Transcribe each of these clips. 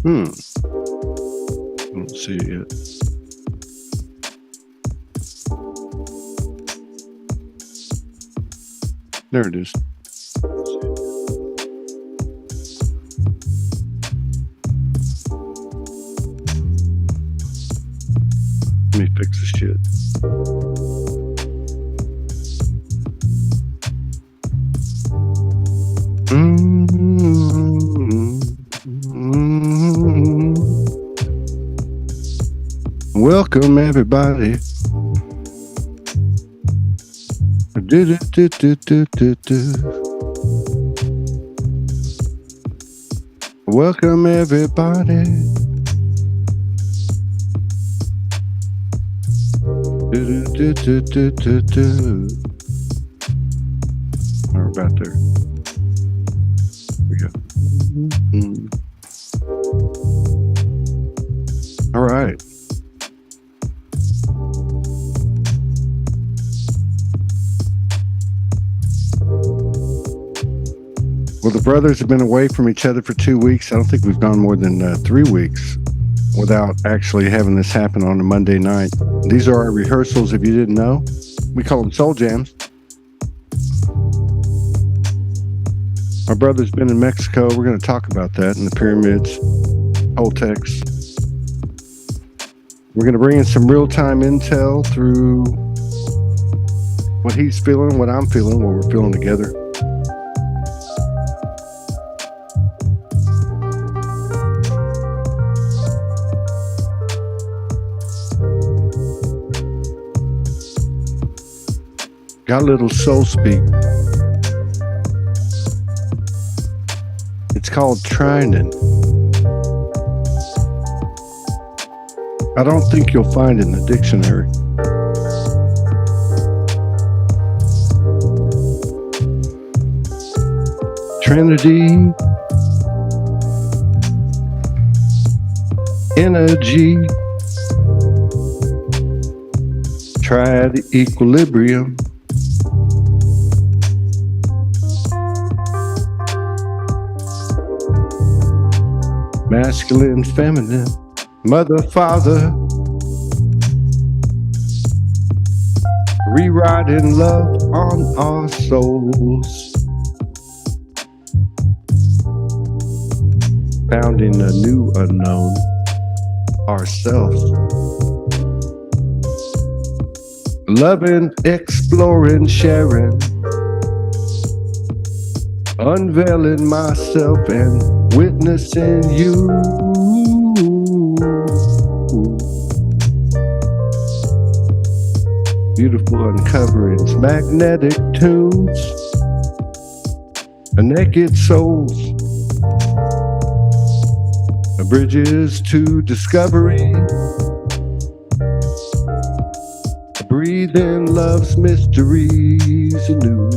I don't see it yet. There it is. Let me fix this shit. Welcome everybody. Welcome everybody. We're about there. We go. All right. Well, the brothers have been away from each other for 2 weeks. I don't think we've gone more than 3 weeks without actually having this happen on a Monday night. These are our rehearsals, if you didn't know. We call them soul jams. Our brother's been in Mexico. We're going to talk about that in the pyramids, Toltecs. We're going to bring in some real-time intel through what he's feeling, what I'm feeling, what we're feeling together. Got a little soul speak. It's called Trinan. I don't think you'll find it in the dictionary. Trinity, energy, triad equilibrium. Masculine, feminine, mother, father, rewriting love on our souls, founding a new unknown, ourselves, loving, exploring, sharing, unveiling myself and witnessing you. Beautiful uncoverings, magnetic tunes, a naked souls, bridges to discovery, breathe in love's mysteries anew.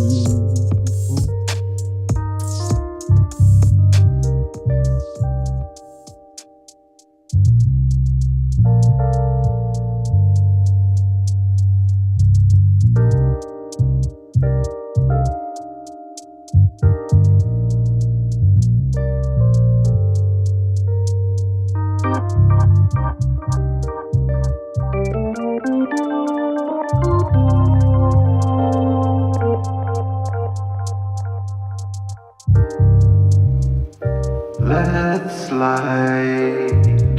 Let's light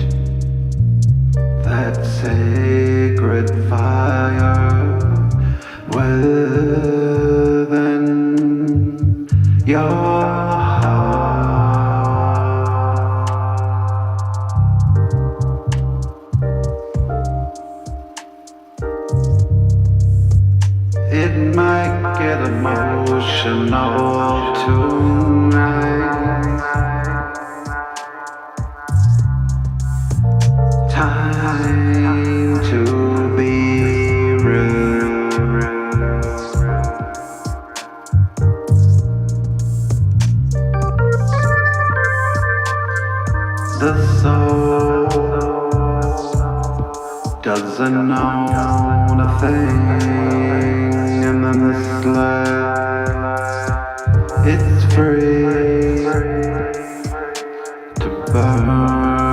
that sacred fire within your heart. It might get emotional tonight. Time to be real. The soul doesn't know a thing, and then the slab, it's free to burn.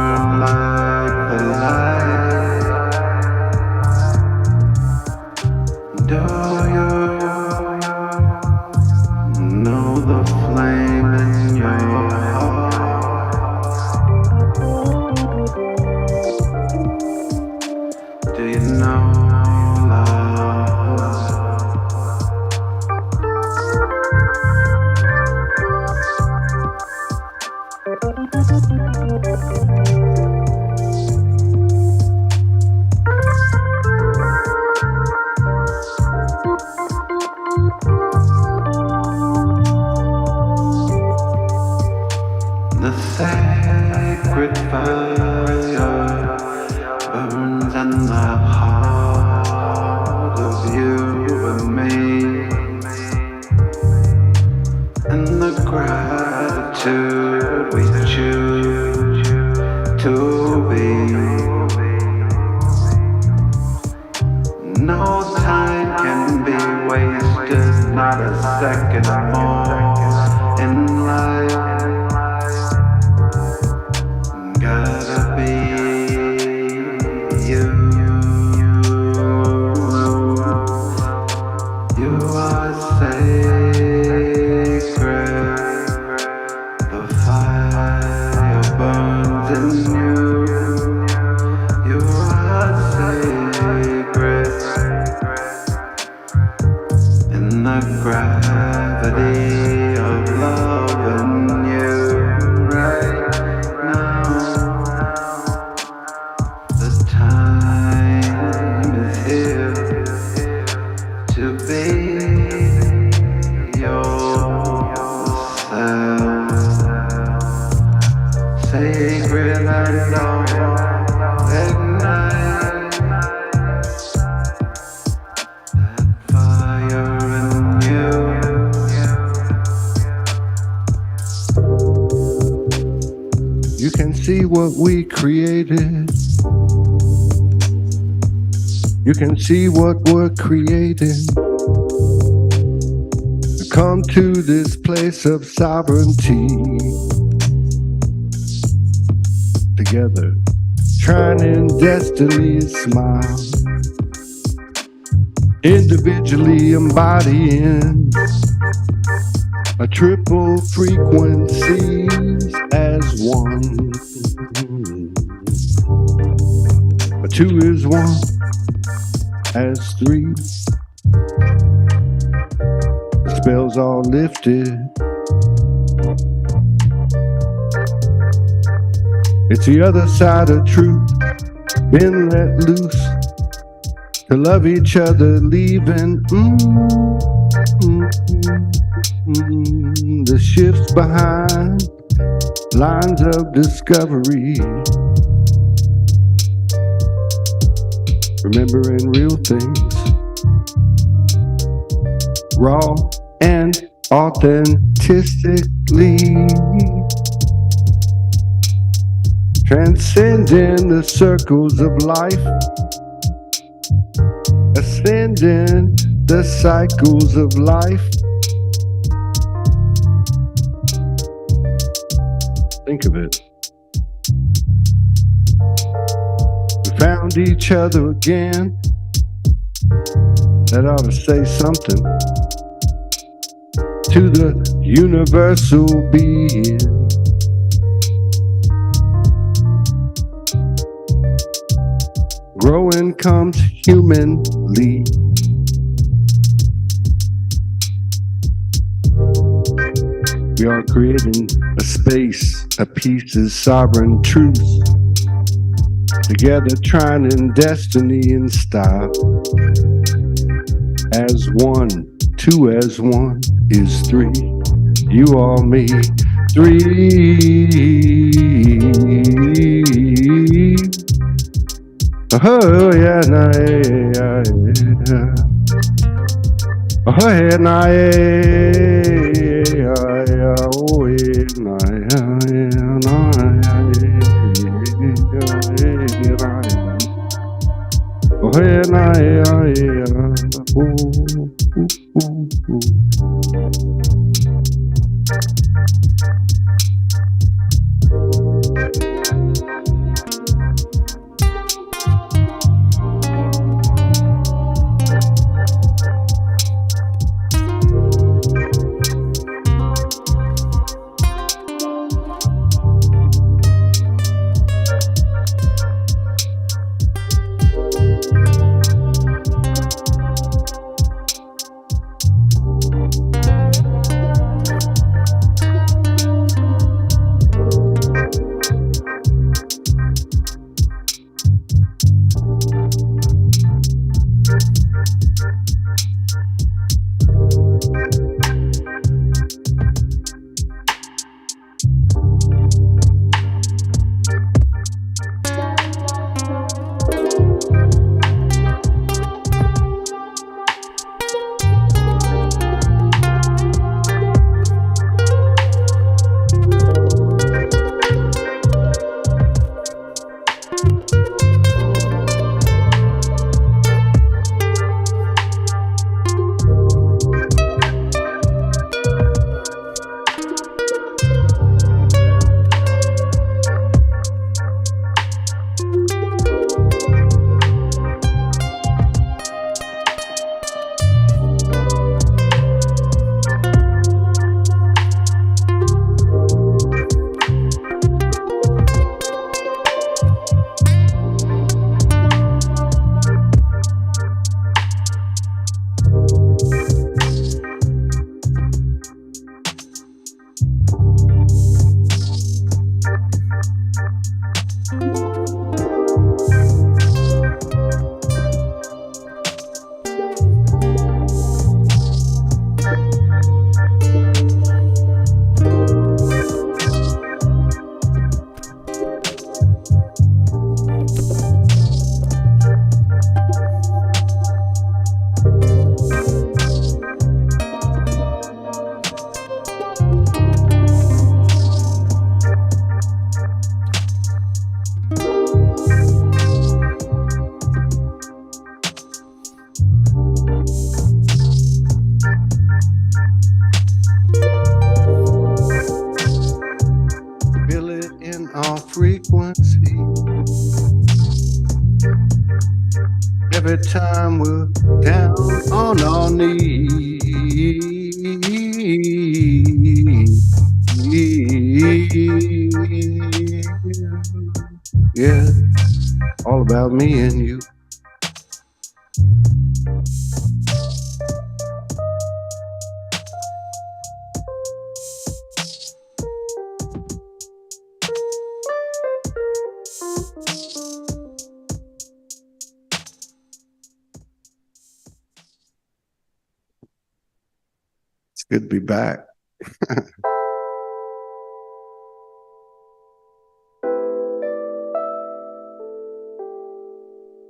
be. No time can be wasted, not a second more in life. Gotta be you. You are sacred. The fire burns in you. You are sacred. In the gravity of love in you right now. The time is here to be yourself. Sacred and all ignite that fire in you. You can see what we created. You can see what we're creating. Come to this place of sovereignty. Together, trying in destiny's smile. Individually embodying a triple frequencies as one. A two is one as three. The spell's all lifted. It's the other side of truth, been let loose to love each other, leaving the shifts behind, lines of discovery. Remembering real things, raw and authentically. Transcending the circles of life, ascending the cycles of life. Think of it. We found each other again. That ought to say something to the universal being. Growing comes humanly. We are creating a space, a piece of sovereign truth. Together trying in destiny and style. As one, two as one is three. You are me, three. Oh yeah, nah, yeah, yeah. Oh yeah, nah, yeah, yeah. Oh yeah, nah, yeah, nah, yeah. Oh yeah, nah, yeah, yeah. Ooh. every time we're down on our knees. Yeah, all about me and you. It's good to be back.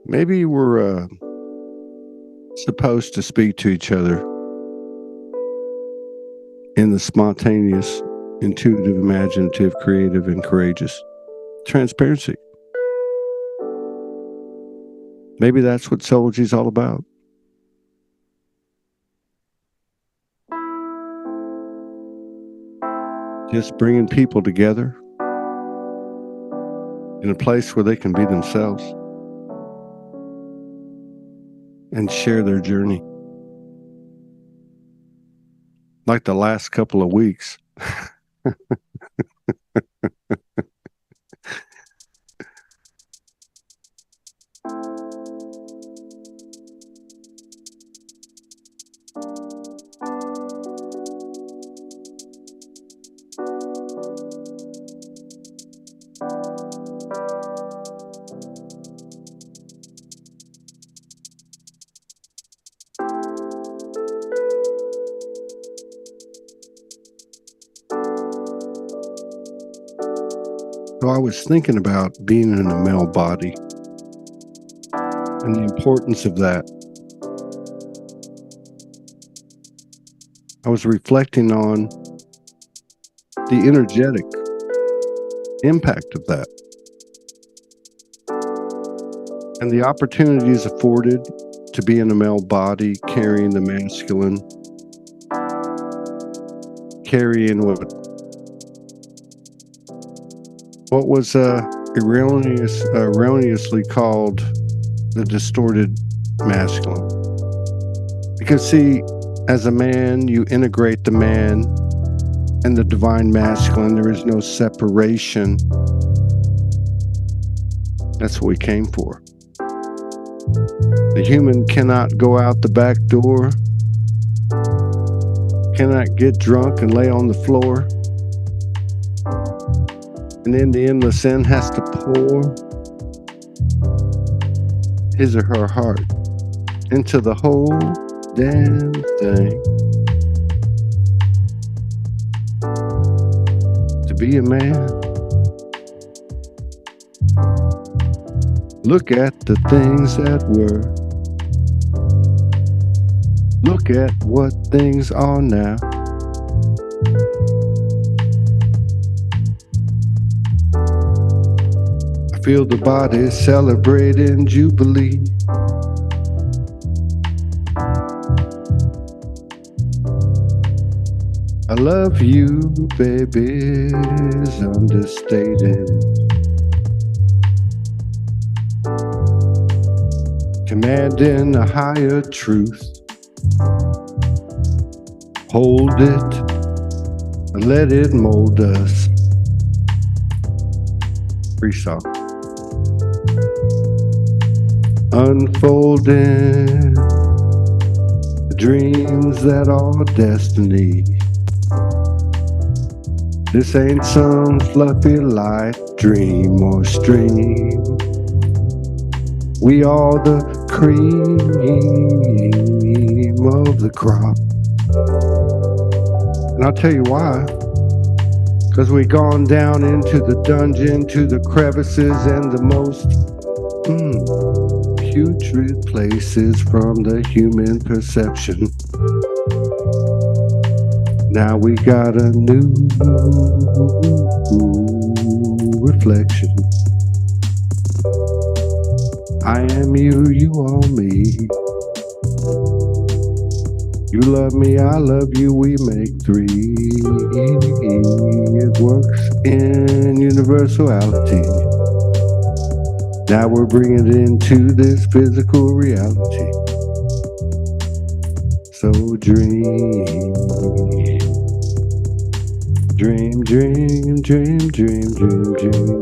Maybe we're supposed to speak to each other in the spontaneous, intuitive, imaginative, creative, and courageous transparency. Maybe that's what Soulogy is all about. Just bringing people together in a place where they can be themselves and share their journey. Like the last couple of weeks. So I was thinking about being in a male body and the importance of that. I was reflecting on the energetic impact of that and the opportunities afforded to be in a male body, carrying the masculine, carrying what was erroneously called the distorted masculine. Because see, as a man, you integrate the man and the divine masculine. There is no separation. That's what we came for. The human cannot go out the back door, cannot get drunk and lay on the floor, and in the endless end has to pour his or her heart into the whole damn thing. To be a man, look at the things that were. Look at what things are now. I feel the body celebrating jubilee. I love you, baby, is understated. Commanding a higher truth. Hold it and let it mold us. Free song. Unfolding the dreams that are destiny. This ain't some fluffy light dream or stream. We are the cream of the crop. And I'll tell you why. Because we've gone down into the dungeon, to the crevices and the most putrid places from the human perception. Now we got a new reflection. I am you, you are me. You love me, I love you, we make three. It works in universality. Now we're bringing it into this physical reality. So dream, dream, dream, dream, dream, dream, dream.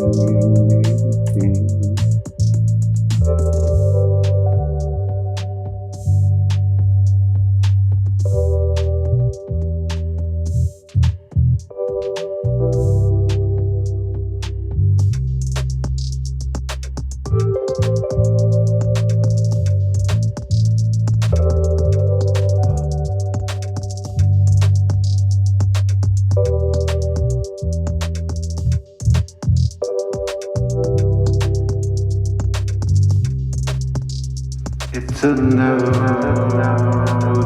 It's a new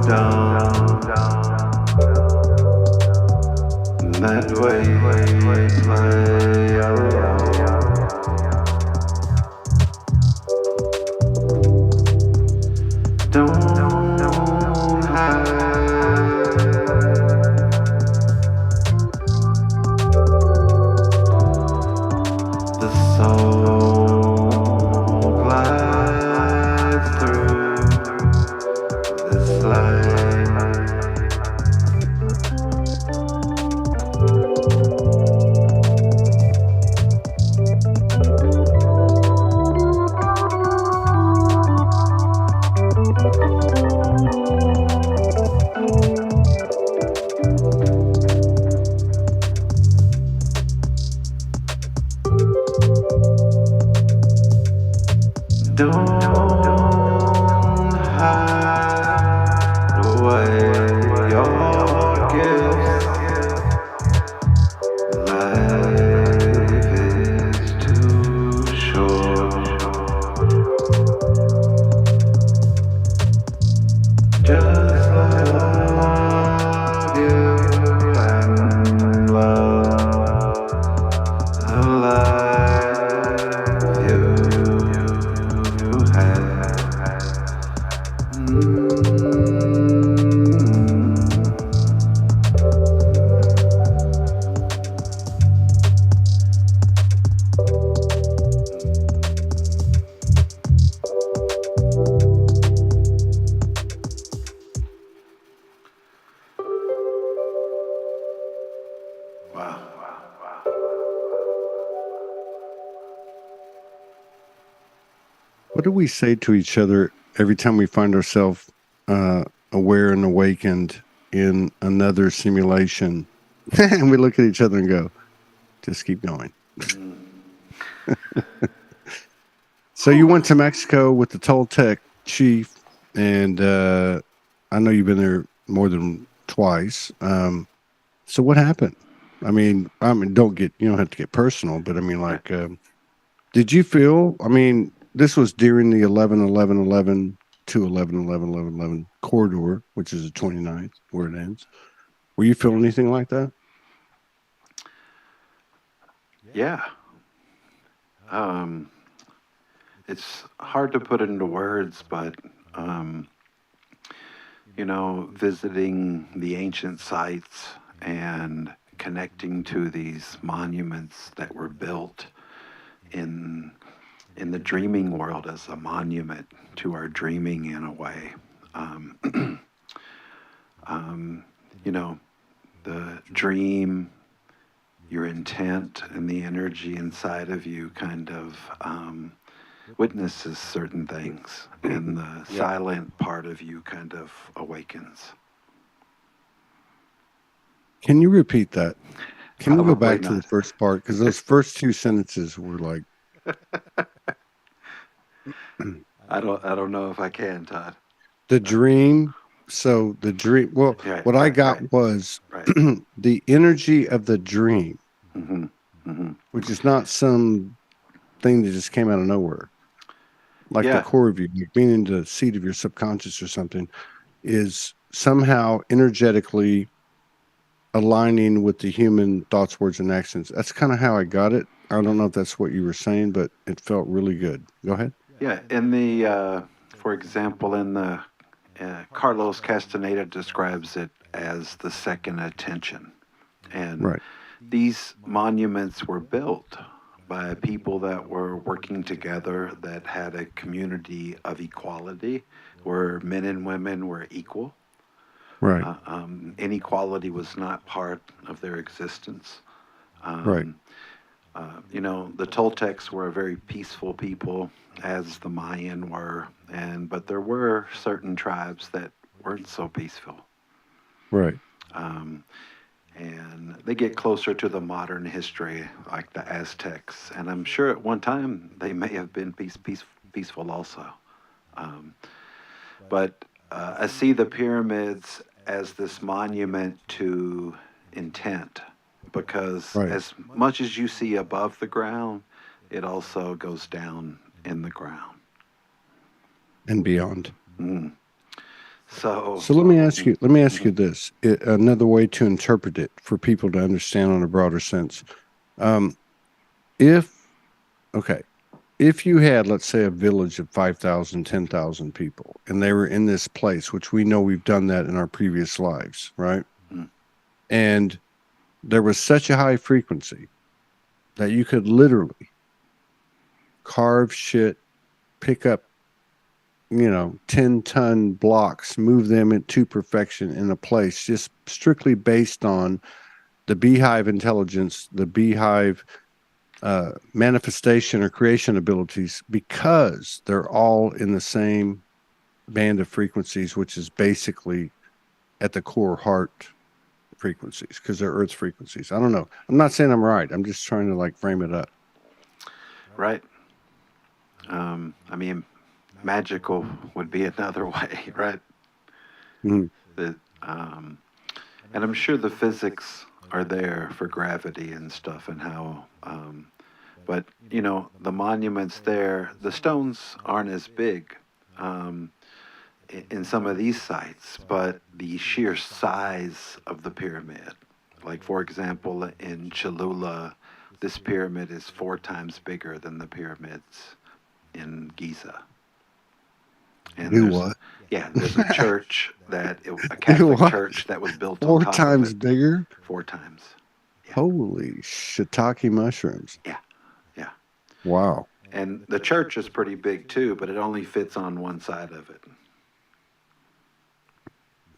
dawn. That way play alone. Don't hide. The soul glides through this light. Don't hide away your gifts. Life is too short. Just love you and love the life you have. Wow. What do we say to each other every time we find ourselves aware and awakened in another simulation? And we look at each other and go, just keep going. So you went to Mexico with the Toltec chief, and I know you've been there more than twice. So what happened? I mean, you don't have to get personal, but I mean, like, did you feel? I mean, this was during the 11-11-11 to 11-11-11-11 corridor, which is the 29th, where it ends. Were you feeling anything like that? Yeah. It's hard to put into words, but visiting the ancient sites and connecting to these monuments that were built in the dreaming world as a monument to our dreaming in a way. The dream, your intent, and the energy inside of you kind of witnesses certain things, and the silent part of you kind of awakens. Can you repeat that? Can you go back to Probably the first part? Because those first two sentences were like, I don't know if I can, Todd. the dream. So the dream. Well, Right, what I right, got right. was Right. the energy of the dream, Mm-hmm. Mm-hmm. which is not some thing that just came out of nowhere. Like the Yeah. core of you, like being in the seat of your subconscious or something, is somehow energetically aligning with the human thoughts, words, and actions. That's kind of how I got it. I don't know if that's what you were saying, but it felt really good. Go ahead. Yeah. In the, for example, in the Carlos Castaneda describes it as the second attention, and Right. these monuments were built by people that were working together, that had a community of equality, where men and women were equal. Right. Inequality was not part of their existence. Right. Um, the Toltecs were a very peaceful people, as the Mayan were, but there were certain tribes that weren't so peaceful. Right. Um, and they get closer to the modern history, like the Aztecs. And I'm sure at one time they may have been peaceful also. Um, but I see the pyramids as this monument to intent, because Right. as much as you see above the ground, it also goes down in the ground. And beyond. Mm. So, So let me ask you. Let me ask you mhm. this. Another way to interpret it for people to understand on a broader sense. Um, if okay, if you had, let's say, a village of 5,000, 10,000 people, and they were in this place, which we know we've done that in our previous lives, right? Mm. And there was such a high frequency that you could literally carve shit, pick up, 10-ton blocks, move them into perfection in a place, just strictly based on the beehive intelligence, the beehive manifestation or creation abilities, because they're all in the same band of frequencies, which is basically at the core heart frequencies, because they're Earth frequencies. I don't know. I'm not saying I'm right. I'm just trying to like frame it up. Right. I mean, magical would be another way, right? Mhm. That, and I'm sure the physics are there for gravity and stuff, and how. But the monuments there, the stones aren't as big um, in some of these sites, but the sheer size of the pyramid. Like, for example, in Cholula, this pyramid is 4 times bigger than the pyramids in Giza. And Do there's, what? yeah, there's a church a Do Catholic what? church that was built on Four top of times it bigger? 4 times. Yeah, Holy shiitake mushrooms. yeah, yeah. Wow. And the church is pretty big too, but it only fits on one side of it.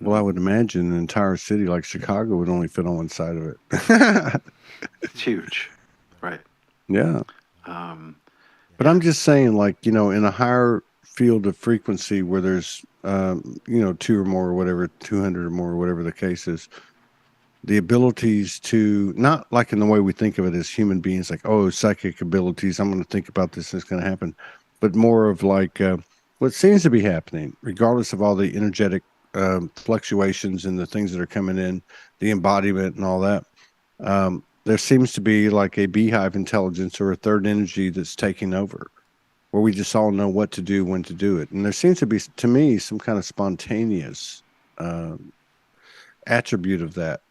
Well, I would imagine an entire city like Chicago would only fit on one side of it. It's huge, right? Yeah. Um, But yeah, I'm just saying, like, in a higher field of frequency where there's, two or more or whatever, 200 or more, or whatever the case is, the abilities to, not like in the way we think of it as human beings, like, oh, psychic abilities, I'm going to think about this and it's going to happen, but more of like what seems to be happening, regardless of all the energetic fluctuations and the things that are coming in, the embodiment and all that. There seems to be like a beehive intelligence or a third energy that's taking over, where we just all know what to do, when to do it. And there seems to be, to me, some kind of spontaneous attribute of that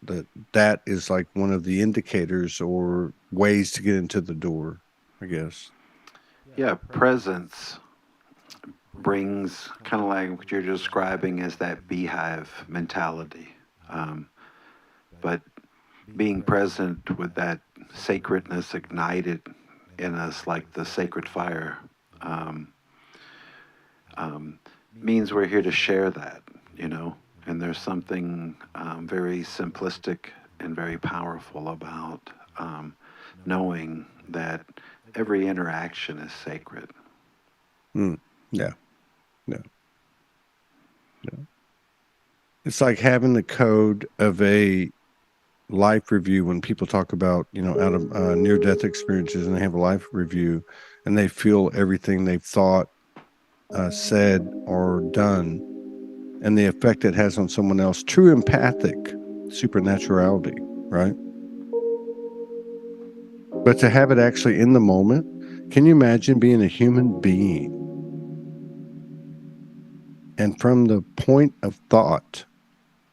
is like one of the indicators or ways to get into the door, I guess. yeah. Presence brings kind of like what you're describing as that beehive mentality. Um, but being present with that sacredness ignited in us, like the sacred fire, um, um, means we're here to share that, you know. And there's something very simplistic and very powerful about knowing that every interaction is sacred. Mm, yeah, yeah, yeah. It's like having the code of a life review when people talk about, out of near-death experiences, and they have a life review and they feel everything they've thought, said, or done, and the effect it has on someone else. True empathic supernaturality, right? But to have it actually in the moment, can you imagine being a human being and from the point of thought,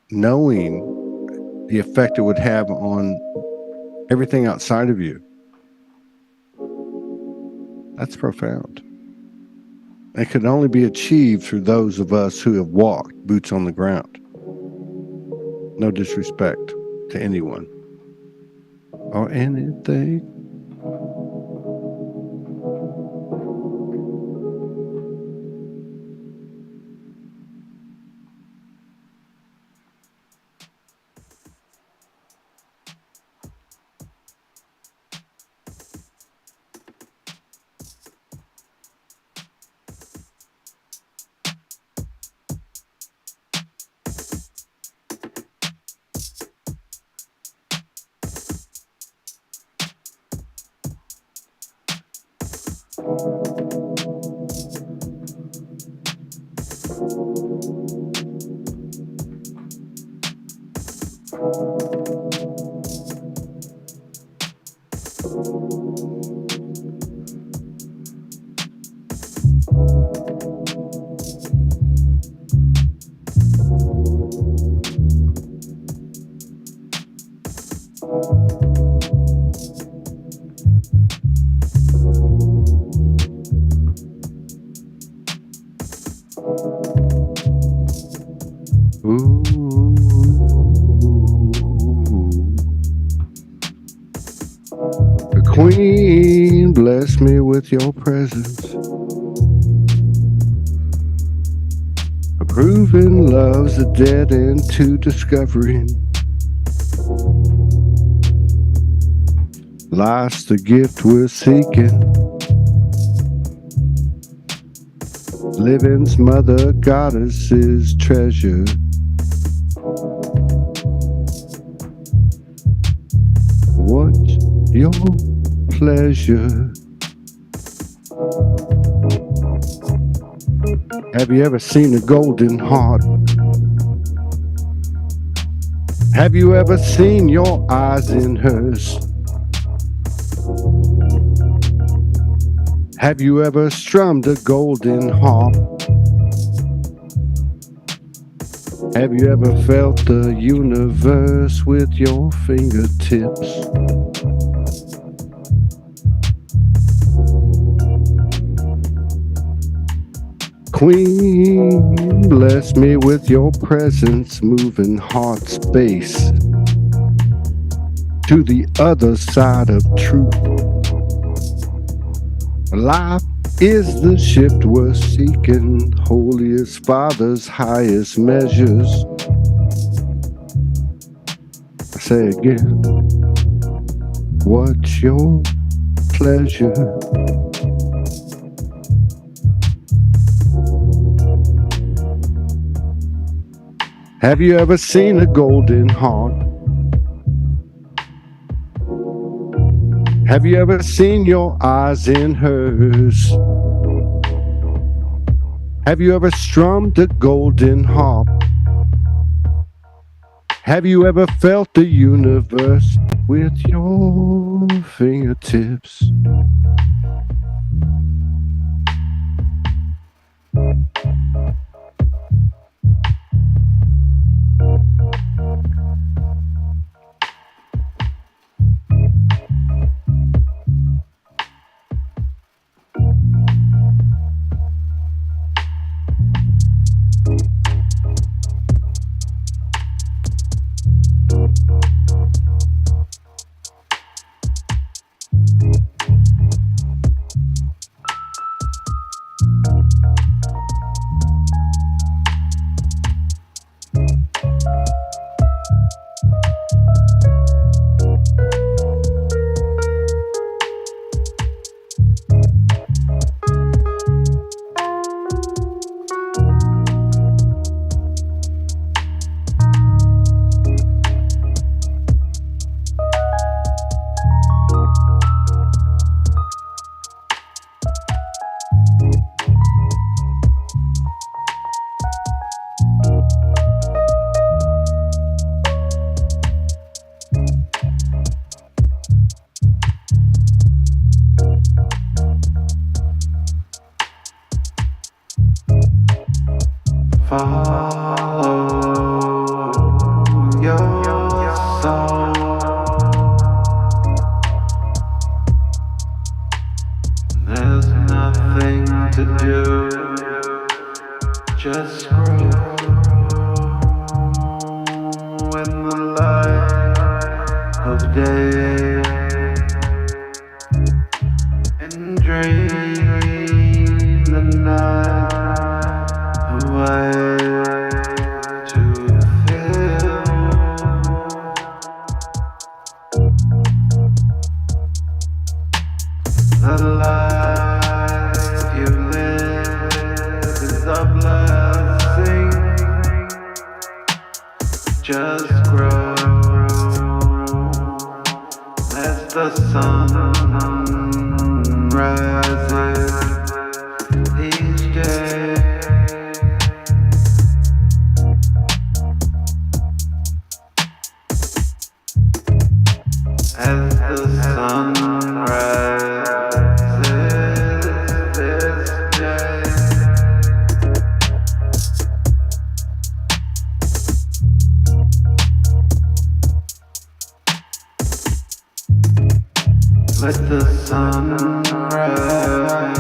knowing the effect it would have on everything outside of you? That's profound. It could only be achieved through those of us who have walked boots on the ground. No disrespect to anyone or anything. Ooh. The Queen, bless me with your presence. Approving love's a dead end to discovering. Life's the gift we're seeking. Living's mother goddess's treasure. What's your pleasure? Have you ever seen a golden heart? Have you ever seen your eyes in hers? Have you ever strummed a golden harp? Have you ever felt the universe with your fingertips? Queen, bless me with your presence, moving heart space to the other side of truth. Life is the shift we're seeking, holiest Father's highest measures. I say again, what's your pleasure? Have you ever seen a golden heart? Have you ever seen your eyes in hers? Have you ever strummed a golden harp? Have you ever felt the universe with your fingertips? Follow your soul. There's nothing to do, just grow in the light of day and dream the night away. The life you live is a blessing. Just grow as the sun rises each day. As the sun rises this day. Let the sun rise.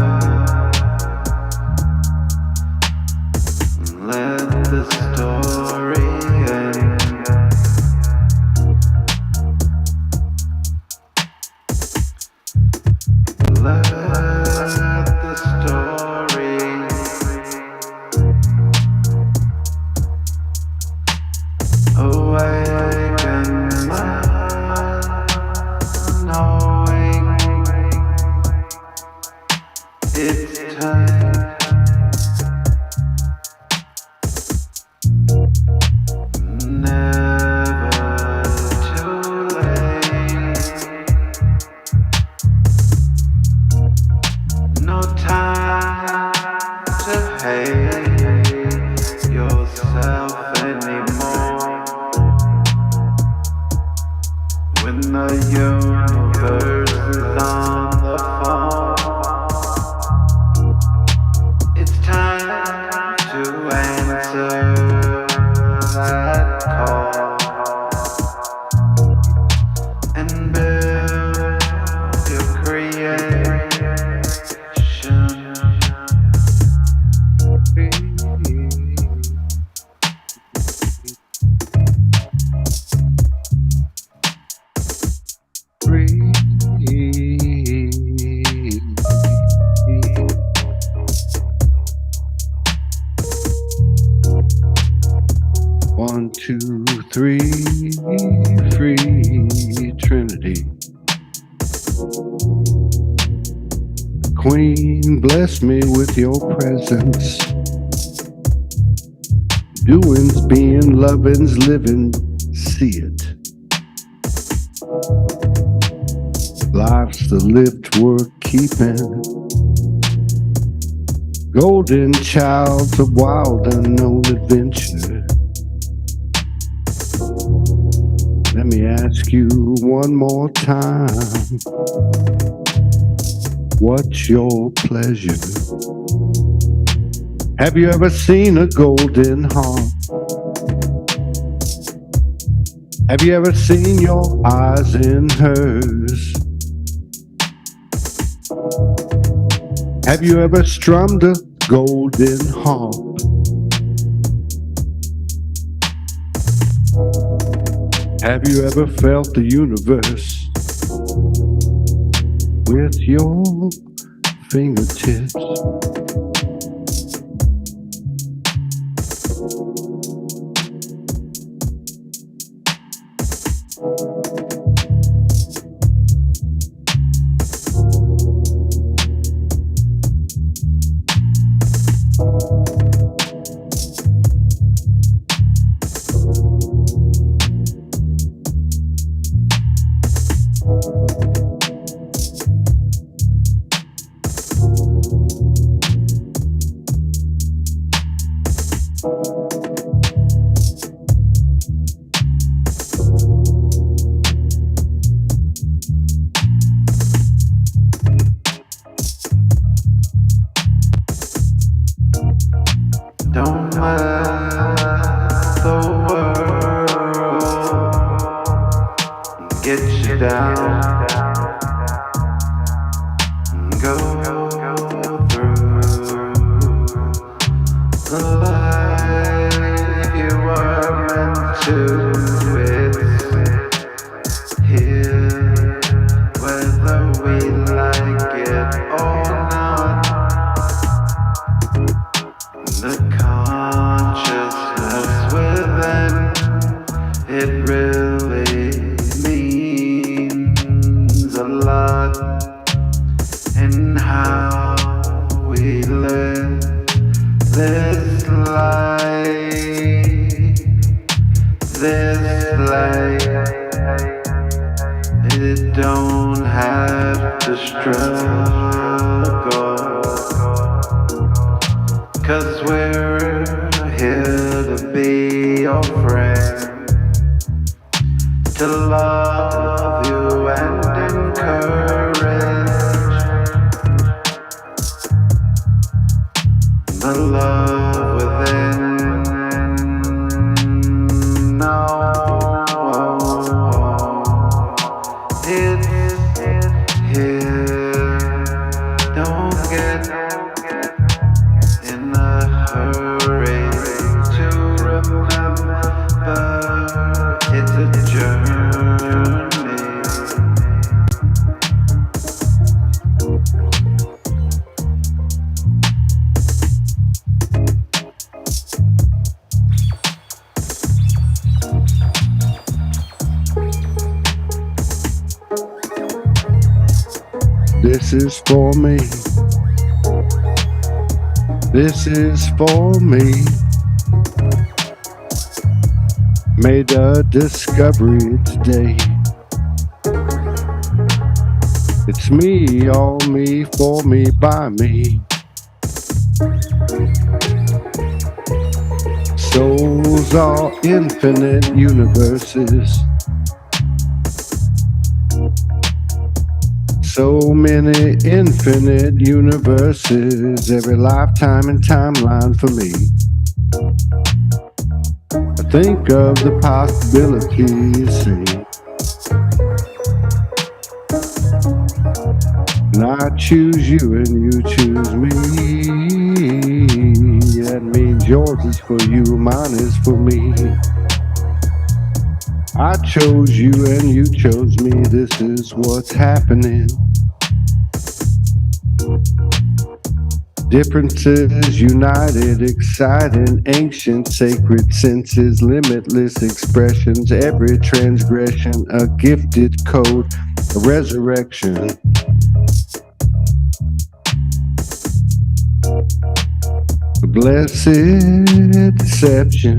2, 3, free Trinity. Queen, bless me with your presence. Doings, being, loving's, living, see it. Life's the lift worth keeping. Golden child's a wild unknown adventure. Let me ask you one more time. What's your pleasure? Have you ever seen a golden heart? Have you ever seen your eyes in hers? Have you ever strummed a golden harp? Have you ever felt the universe with your fingertips? Don't let the world get you down. Go through the life you were meant to. It's here, whether we like it or not. The consciousness within, it really means a lot in how we live this life. This life, it don't have to struggle. 'Cause we're here to be your friend, to love you and encourage the love within. No, it's here. Don't get in a hurry to remember, it's a journey. This is for me. This is for me. Made a discovery today. It's me, all me, for me, by me. Souls are infinite universes. So many infinite universes, every lifetime and timeline for me. I think of the possibilities, see. And I choose you and you choose me. That means yours is for you, mine is for me. I chose you and you chose me, this is what's happening. Differences united, exciting, ancient, sacred senses, limitless expressions, every transgression, a gifted code, a resurrection. Blessed deception.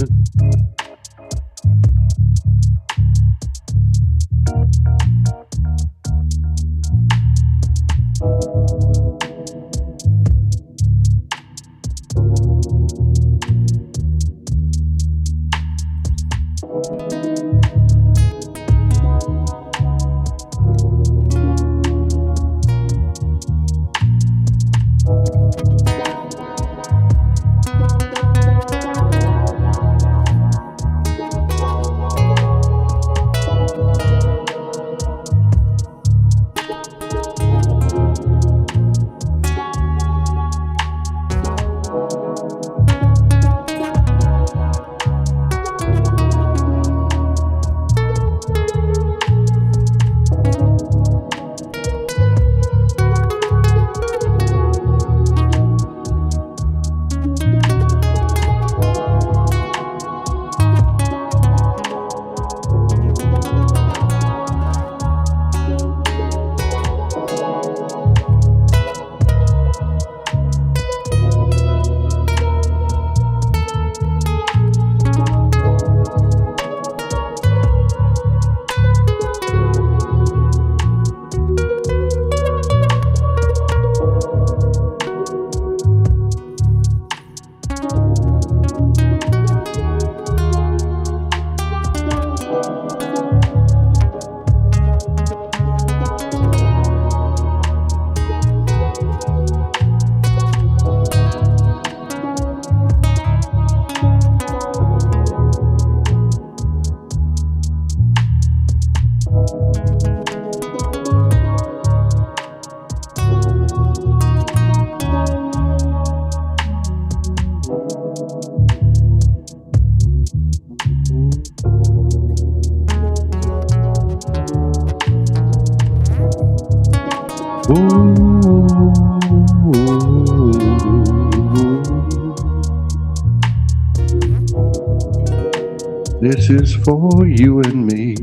This is for you and me.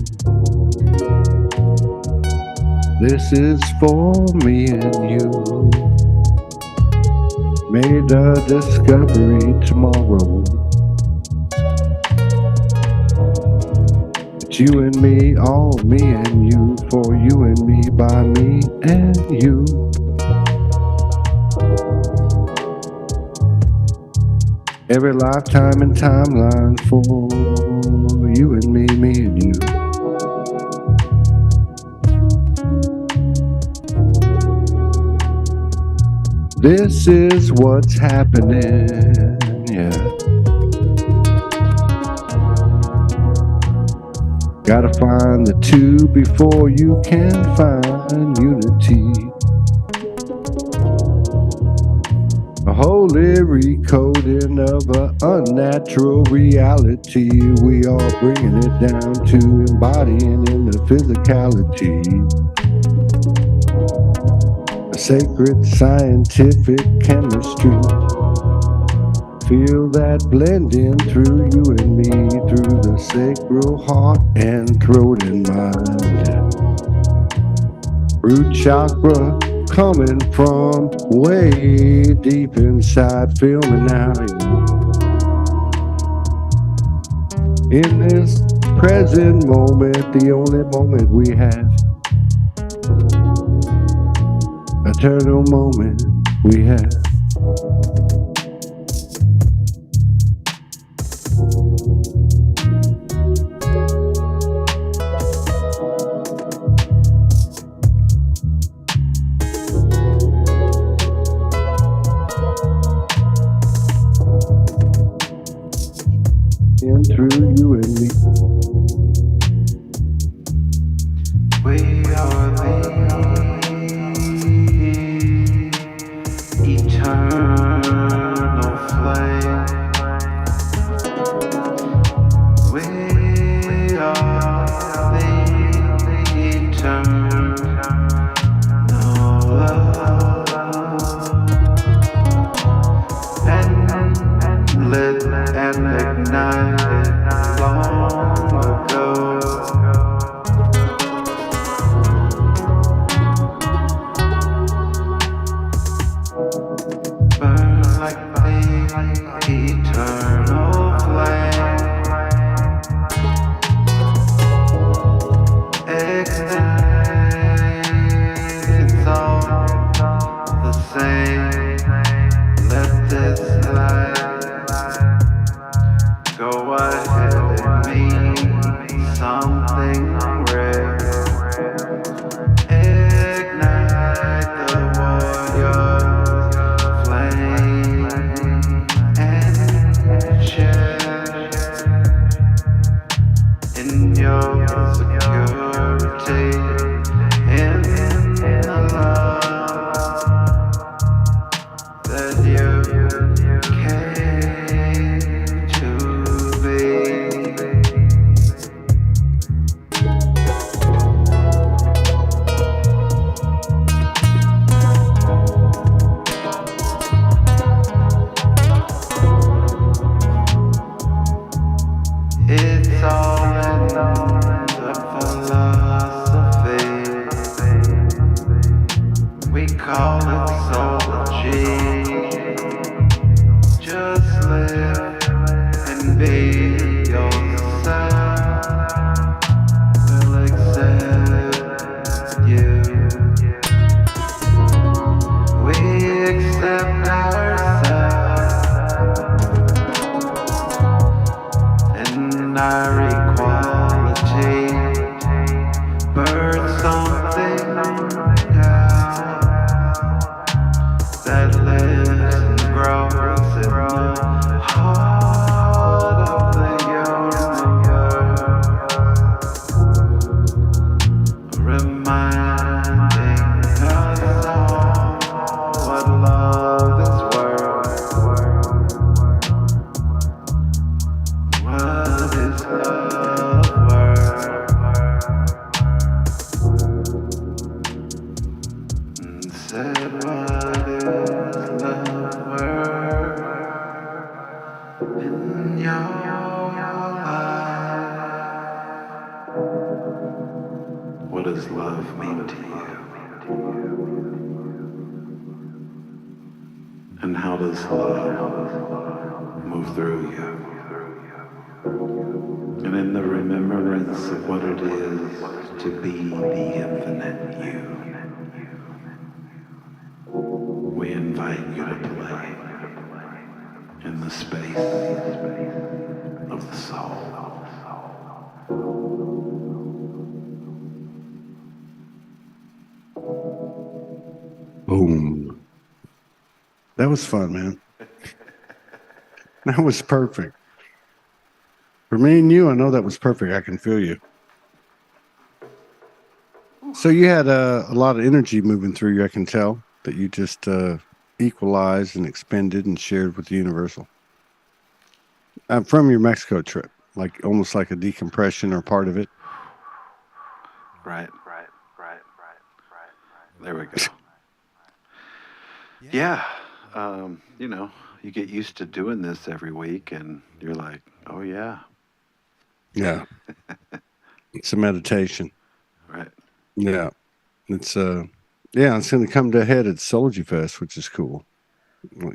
This is for me and you. Made a discovery tomorrow. It's you and me, all me and you, for you and me, by me and you. Every lifetime and timeline for you and me and you. This is what's happening, yeah. Gotta find the two before you can find unity. A holy recoding of an unnatural reality. We are bringing it down to embodying in the physicality. A sacred scientific chemistry. Feel that blending through you and me, through the sacral heart and throat and mind. Root chakra coming from way deep inside. Feel me now. In this present moment, the only moment we have. Eternal moment we have. In through you and me. We are the eternal flame. We are the eternal love. eternal flame ignite. It's all the same. Let this light go ahead and mean something rare. Ignite the warrior's flame and share in your security, in the love that you came to be. It's all in the philosophy. We call it Soulogy. Just live and be yourself. We'll accept you. We accept ourselves and our equality. Birth something out that lives and grows in the heart of the universe, reminding us all what love is worth. What is love worth? And said, what is love worth in your life? What does love mean to you? And how does love move through you? And in the remembrance of what it is to be the infinite you, we invite you to play in the space of the soul. Boom. That was fun, man. That was perfect. For me and you, I know that was perfect. I can feel you. So you had a lot of energy moving through you, I can tell, that you just equalized and expended and shared with the Universal. From your Mexico trip, like almost like a decompression or part of it. Right. There we go. Yeah. You know, you get used to doing this every week and you're like, oh yeah. Yeah. It's a meditation. Right. Yeah. It's it's going to come to a head at Soulogy Fest, which is cool.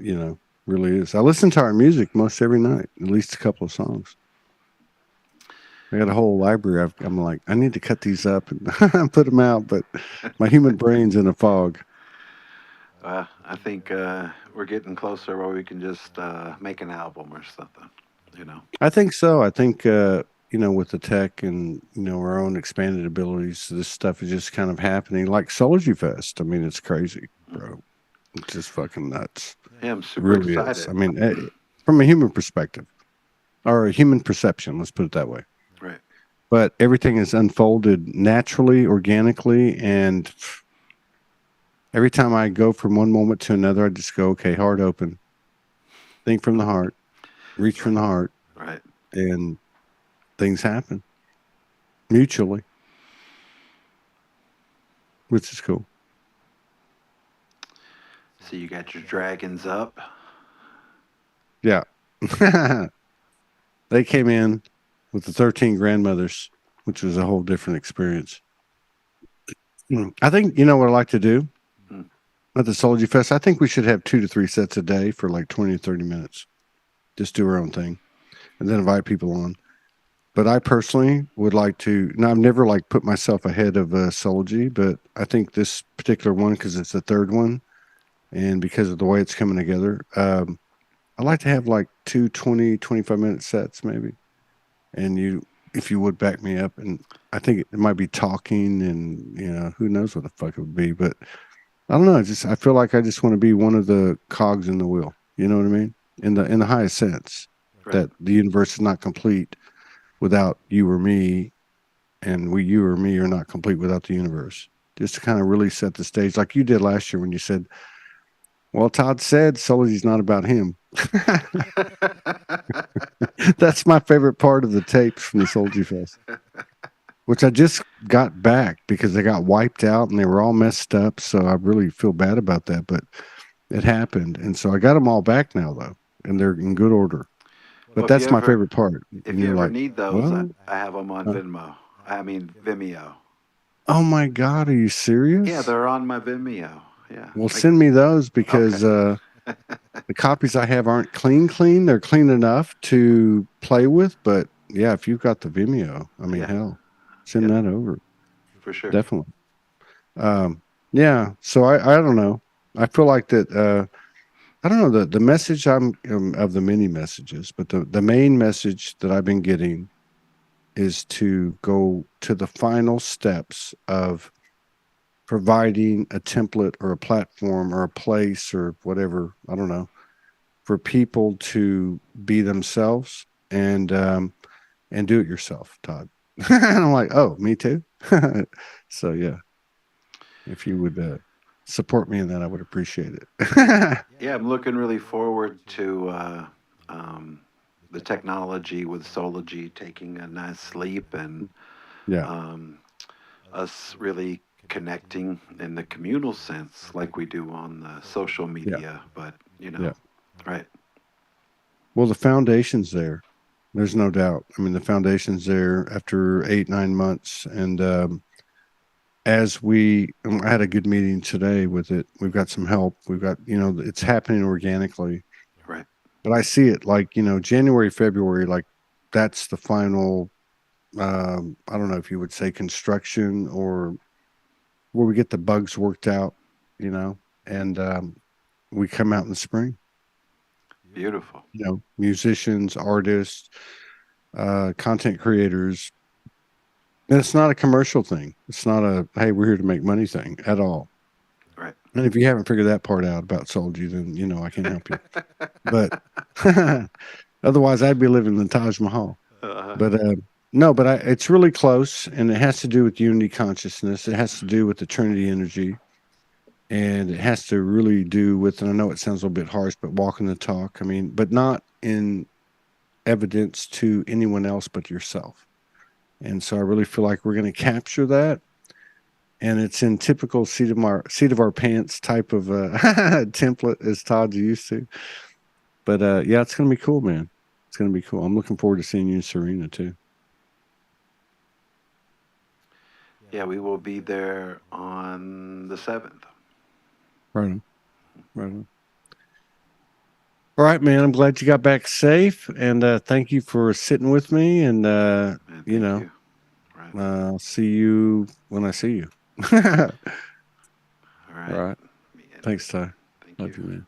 You know, really is. I listen to our music most every night, at least a couple of songs. I got a whole library. I'm like, I need to cut these up and put them out, but my human brain's in a fog. I think we're getting closer where we can just make an album or something, you know. I think so. I think with the tech and our own expanded abilities, this stuff is just kind of happening. Like Soulogy Fest. I mean, it's crazy, bro. It's just fucking nuts. Yeah, I'm It super really excited. is. I mean, from a human perspective or a human perception, let's put it that way. Right. But everything is unfolded naturally, organically, and every time I go from one moment to another, I just go, okay, heart open, think from the heart, reach from the heart, Right. and things happen mutually, which is cool. So you got your dragons up. Yeah. They came in with the 13 grandmothers, which was a whole different experience. I think, what I like to do? Mm. at the Soulogy Fest. I think we should have 2 to 3 sets a day for like 20 to 30 minutes. Just do our own thing and then invite people on. But I personally would like to. Now, I've never like put myself ahead of Soulogy, but I think this particular one, because it's the third one and because of the way it's coming together, I'd like to have like 25-minute sets maybe. And you, if you would back me up, and I think it might be talking and, who knows what the fuck it would be, but I don't know. I feel like I just want to be one of the cogs in the wheel. You know what I mean? In the highest sense, Right. that the universe is not complete without you or me, and you or me are not complete without the universe. Just to kind of really set the stage, like you did last year when you said, "Well, Todd said Soulogy's not about him." That's my favorite part of the tapes from the Soulogy Fest, which I just got back because they got wiped out and they were all messed up. So I really feel bad about that, but it happened, and so I got them all back now though, and they're in good order. But Well, if you that's my ever favorite part. if And you you're ever like, need those, "Well, I have them on Venmo. I mean Vimeo. oh my God, are you Yeah, serious?" they're on my Vimeo. Yeah. Well, send me those because Okay. the copies I have aren't clean. They're clean enough to play with, but yeah, if you've got the Vimeo, I mean, Yeah. hell, send Yeah. that over. For sure. Definitely. Yeah. So I don't know. I feel like that. I don't know the message of the many messages, but the main message that I've been getting is to go to the final steps of providing a template or a platform or a place or whatever, I don't know, for people to be themselves and do it yourself, Todd. And I'm like, oh, me too. So yeah, if you would support me in that, I would appreciate it. Yeah, I'm looking really forward to um, the technology with Soulogy taking a nice leap and Yeah, um, us really connecting in the communal sense like we do on the social yeah, media. But, yeah. right. Well, the foundation's there. There's no doubt. I mean, the foundation's there after 8, 9 months, and I had a good meeting today with it. We've got some help. We've got, it's happening organically, Right. but I see it like, January, February, like that's the final, I don't know if you would say construction or where we get the bugs worked out, and we come out in the spring, Beautiful. musicians, artists, content creators. And it's not a commercial thing. It's not a, hey, we're here to make money thing at all. Right. And if you haven't figured that part out about Soulja, then I can't help you. But otherwise, I'd be living in the Taj Mahal. uh, But no, but it's really close, and it has to do with unity consciousness. It has to do with the Trinity energy, and it has to really do with. And I know it sounds a little bit harsh, but walking the talk. I mean, but not in evidence to anyone else but yourself. And so I really feel like we're going to capture that, and it's in typical seat of our pants type of template as Todd's used to. But yeah, it's going to be cool, man. It's going to be cool. I'm looking forward to seeing you in Serena too. yeah, we will be there on the 7th. Right on. Right on. All right, man. I'm glad you got back safe, and thank you for sitting with me. And And thank you. Right. I'll see you when I see you. All All right. right. And Thanks, Ty. thank Love you. you, man.